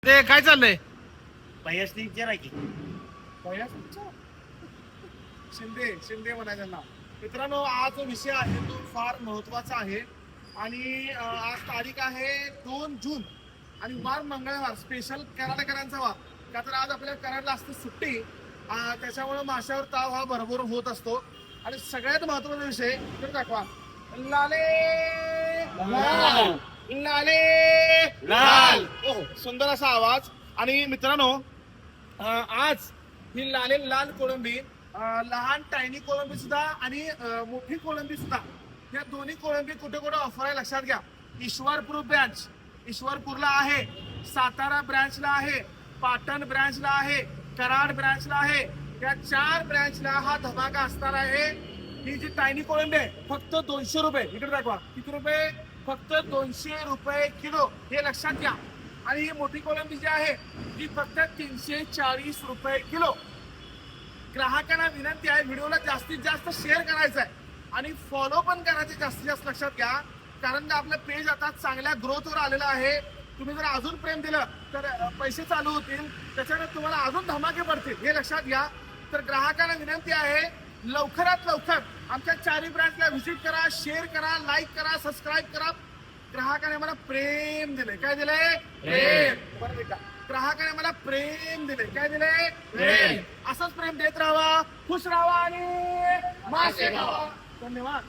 ते काय चाललंय? भैयासनी विचारा की शिंदे शिंदे म्हणायचं नाव. मित्रांनो, आज जो विषय आहे तो फार महत्वाचा आहे आणि आज तारीख आहे 2 जून आणि वार मंगळवार, स्पेशल कराडकरांचा वार. का तर आज आपल्या कराडला असते सुट्टी, त्याच्यामुळे माशावर ताव हा भरपूर होत असतो. आणि सगळ्यात महत्वाचा विषय तर दाखवा, लाले लाल लाले लाल. हो, सुंदर असा आवाज. आणि मित्रांनो, आज ही लाले लाल कोळंबी, लहान टायनी कोळंबी सुद्धा आणि मोठी कोळंबी सुद्धा, या दोन्ही कोळंबी कुठे कुठे ऑफर आहे लक्षात घ्या. ईश्वरपूर ब्रँच ईश्वरपूरला आहे, सातारा ब्रँचला आहे, पाटण ब्रँचला आहे, कराड ब्रँचला आहे. या 4 ब्रँचला हा धमाका असणार आहे. ही जी टायनी कोळंबी आहे फक्त 200 रुपये. इकडे दाखवा किती रुपये, फक्त 200 रुपये किलो, हे लक्षात घ्या. आणि ही मोठी कोळंबी जी आहे ती फक्त 340 रुपये किलो. ग्राहकांना विनंती आहे, व्हिडिओला जास्तीत जास्त शेअर करायचा आहे आणि फॉलो पण करायचे जास्तीत जास्त. लक्षात घ्या, कारण आपलं पेज आता चांगल्या ग्रोथवर आलेलं आहे. तुम्ही जर अजून प्रेम दिलं तर पैसे चालू होतील, त्याच्याने तुम्हाला अजून धमाके पडतील, हे लक्षात घ्या. तर ग्राहकांना विनंती आहे, लवकरात लवकर आमच्या 4 ब्रँचला व्हिजिट करा, शेअर करा, लाईक करा, सबस्क्राईब करा. ग्राहकाने मला प्रेम दिले. काय दिले? प्रेम. बरं का, ग्राहकाने मला प्रेम दिले. काय दिले? प्रेम. असंच प्रेम देत राहावा, खुश राहावा आणि मासे खावा. धन्यवाद.